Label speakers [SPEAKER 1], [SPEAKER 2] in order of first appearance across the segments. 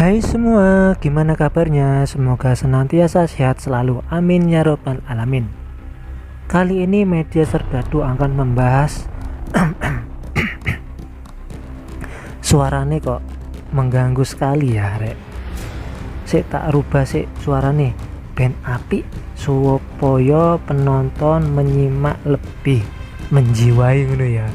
[SPEAKER 1] Hai semua, gimana kabarnya? Semoga senantiasa sehat selalu. Amin ya robbal alamin. Kali ini media serdadu akan membahas suarane kok mengganggu sekali ya, rek. Sik tak rubah sik suarane ben apik supaya penonton menyimak lebih menjiwai ngono ya.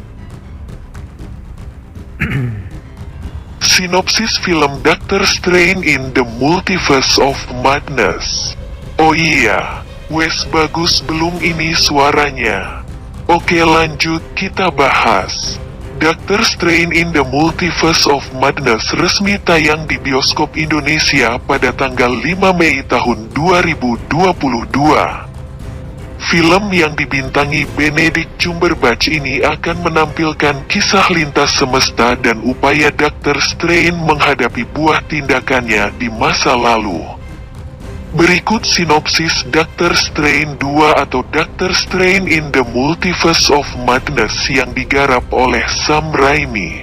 [SPEAKER 2] Sinopsis film Doctor Strange in the Multiverse of Madness. Oh iya, wes bagus belum ini suaranya? Oke lanjut kita bahas. Doctor Strange in the Multiverse of Madness resmi tayang di bioskop Indonesia pada tanggal 5 Mei tahun 2022. Film yang dibintangi Benedict Cumberbatch ini akan menampilkan kisah lintas semesta dan upaya Dr. Strange menghadapi buah tindakannya di masa lalu. Berikut sinopsis Doctor Strange 2 atau Doctor Strange in the Multiverse of Madness yang digarap oleh Sam Raimi.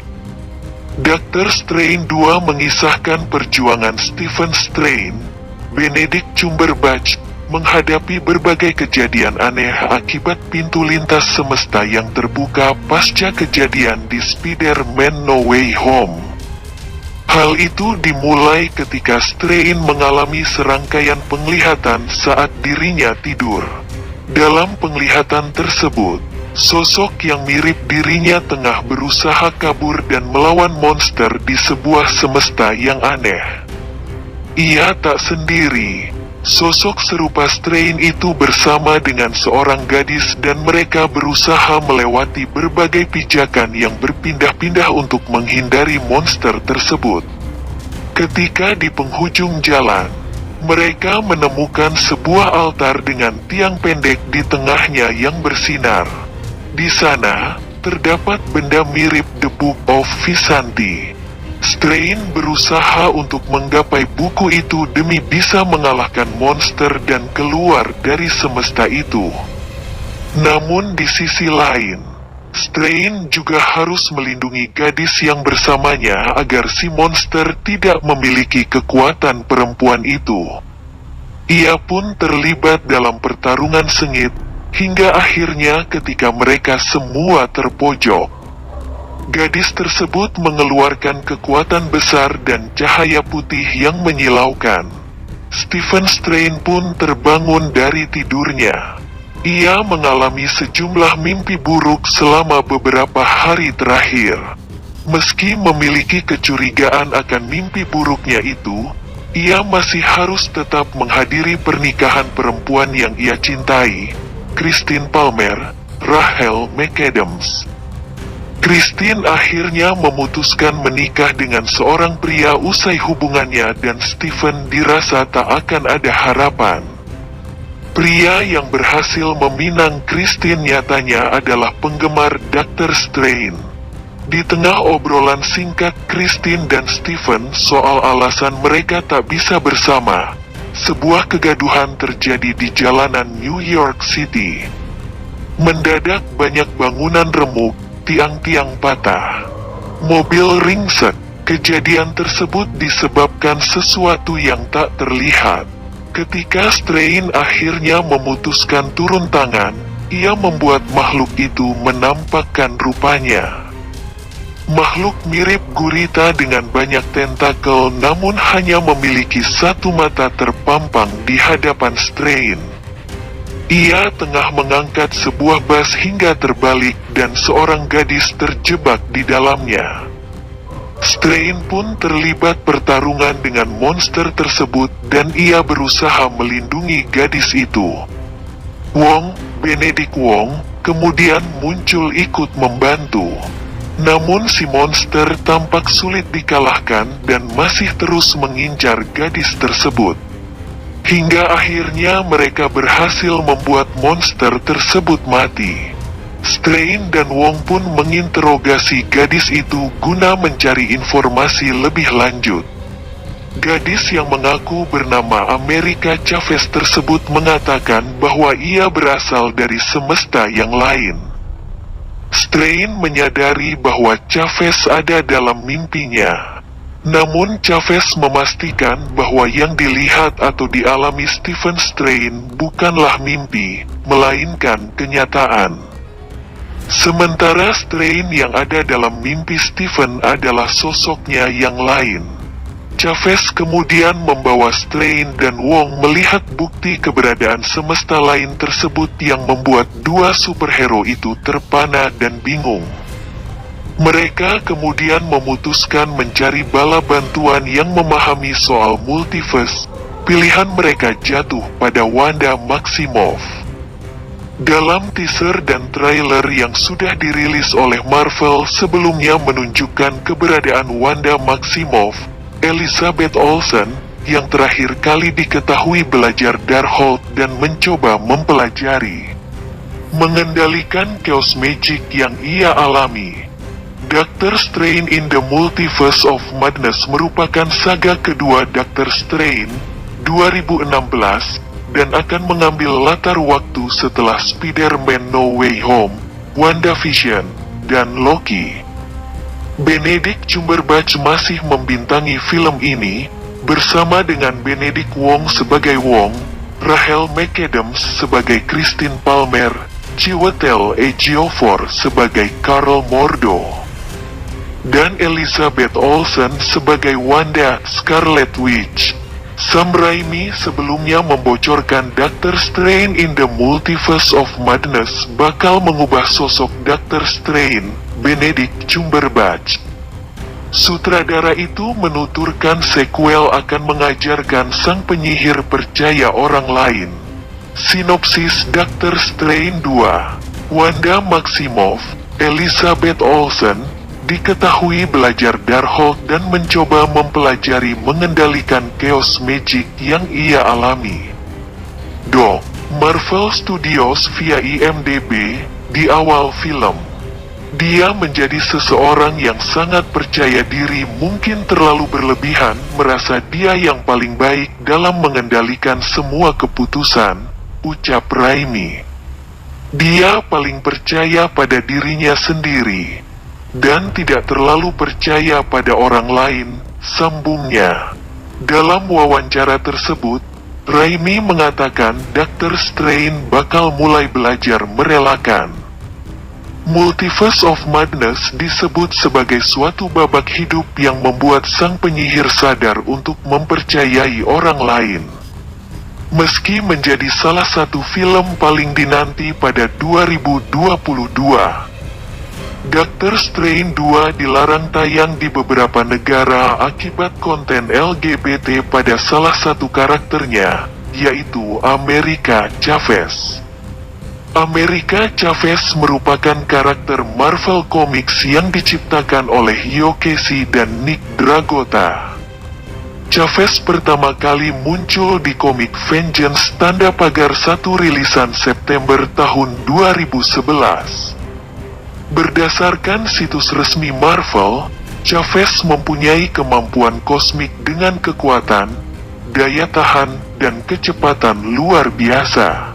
[SPEAKER 2] Doctor Strange 2 mengisahkan perjuangan Stephen Strange, Benedict Cumberbatch, menghadapi berbagai kejadian aneh akibat pintu lintas semesta yang terbuka pasca kejadian di Spider-Man No Way Home. Hal itu dimulai ketika Strange mengalami serangkaian penglihatan saat dirinya tidur. Dalam penglihatan tersebut, sosok yang mirip dirinya tengah berusaha kabur dan melawan monster di sebuah semesta yang aneh. Ia tak sendiri. Sosok serupa Strange itu bersama dengan seorang gadis dan mereka berusaha melewati berbagai pijakan yang berpindah-pindah untuk menghindari monster tersebut. Ketika di penghujung jalan, mereka menemukan sebuah altar dengan tiang pendek di tengahnya yang bersinar. Di sana, terdapat benda mirip The Book of Vishanti. Strange berusaha untuk menggapai buku itu demi bisa mengalahkan monster dan keluar dari semesta itu. Namun di sisi lain, Strange juga harus melindungi gadis yang bersamanya agar si monster tidak memiliki kekuatan perempuan itu. Ia pun terlibat dalam pertarungan sengit, hingga akhirnya ketika mereka semua terpojok, gadis tersebut mengeluarkan kekuatan besar dan cahaya putih yang menyilaukan. Stephen Strange pun terbangun dari tidurnya. Ia mengalami sejumlah mimpi buruk selama beberapa hari terakhir. Meski memiliki kecurigaan akan mimpi buruknya itu, ia masih harus tetap menghadiri pernikahan perempuan yang ia cintai, Christine Palmer, Rachel McAdams. Christine akhirnya memutuskan menikah dengan seorang pria usai hubungannya dan Stephen dirasa tak akan ada harapan. Pria yang berhasil meminang Christine nyatanya adalah penggemar Dr. Strange. Di tengah obrolan singkat Christine dan Stephen soal alasan mereka tak bisa bersama, sebuah kegaduhan terjadi di jalanan New York City. Mendadak banyak bangunan remuk, tiang-tiang patah, mobil ringsek. Kejadian tersebut disebabkan sesuatu yang tak terlihat. Ketika Strange akhirnya memutuskan turun tangan, ia membuat makhluk itu menampakkan rupanya. Makhluk mirip gurita dengan banyak tentakel namun hanya memiliki satu mata terpampang di hadapan Strange. Ia tengah mengangkat sebuah bas hingga terbalik dan seorang gadis terjebak di dalamnya. Strange pun terlibat pertarungan dengan monster tersebut dan ia berusaha melindungi gadis itu. Benedict Wong, kemudian muncul ikut membantu. Namun si monster tampak sulit dikalahkan dan masih terus mengincar gadis tersebut. Hingga akhirnya mereka berhasil membuat monster tersebut mati. Strange dan Wong pun menginterogasi gadis itu guna mencari informasi lebih lanjut. Gadis yang mengaku bernama America Chavez tersebut mengatakan bahwa ia berasal dari semesta yang lain. Strange menyadari bahwa Chavez ada dalam mimpinya. Namun Chavez memastikan bahwa yang dilihat atau dialami Stephen Strain bukanlah mimpi, melainkan kenyataan. Sementara Strain yang ada dalam mimpi Stephen adalah sosoknya yang lain. Chavez kemudian membawa Strain dan Wong melihat bukti keberadaan semesta lain tersebut yang membuat dua superhero itu terpana dan bingung. Mereka kemudian memutuskan mencari bala bantuan yang memahami soal multiverse. Pilihan mereka jatuh pada Wanda Maximoff. Dalam teaser dan trailer yang sudah dirilis oleh Marvel sebelumnya menunjukkan keberadaan Wanda Maximoff, Elizabeth Olsen, yang terakhir kali diketahui belajar Darkhold dan mencoba mempelajari mengendalikan chaos magic yang ia alami. Doctor Strange in the Multiverse of Madness merupakan saga kedua Doctor Strange 2016 dan akan mengambil latar waktu setelah Spider-Man No Way Home, WandaVision, dan Loki. Benedict Cumberbatch masih membintangi film ini, bersama dengan Benedict Wong sebagai Wong, Rachel McAdams sebagai Christine Palmer, Chiwetel Ejiofor sebagai Carl Mordo, dan Elizabeth Olsen sebagai Wanda Scarlet Witch. Sam Raimi sebelumnya membocorkan Doctor Strange in the Multiverse of Madness bakal mengubah sosok Doctor Strange, Benedict Cumberbatch. Sutradara itu menuturkan sequel akan mengajarkan sang penyihir percaya orang lain. Sinopsis Doctor Strange 2. Wanda Maximoff, Elizabeth Olsen, diketahui belajar Darkhold dan mencoba mempelajari mengendalikan chaos magic yang ia alami. Marvel Studios via IMDb, di awal film. Dia menjadi seseorang yang sangat percaya diri, mungkin terlalu berlebihan, merasa dia yang paling baik dalam mengendalikan semua keputusan, ucap Raimi. Dia paling percaya pada dirinya sendiri dan tidak terlalu percaya pada orang lain, sambungnya. Dalam wawancara tersebut, Raimi mengatakan Doctor Strange bakal mulai belajar merelakan. Multiverse of Madness disebut sebagai suatu babak hidup yang membuat sang penyihir sadar untuk mempercayai orang lain. Meski menjadi salah satu film paling dinanti pada 2022, Doctor Strange 2 dilarang tayang di beberapa negara akibat konten LGBT pada salah satu karakternya, yaitu America Chavez. America Chavez merupakan karakter Marvel Comics yang diciptakan oleh Hugh Casey dan Nick Dragotta. Chavez pertama kali muncul di komik Vengeance tanda pagar 1 rilisan September tahun 2011. Berdasarkan situs resmi Marvel, Chavez mempunyai kemampuan kosmik dengan kekuatan, daya tahan, dan kecepatan luar biasa.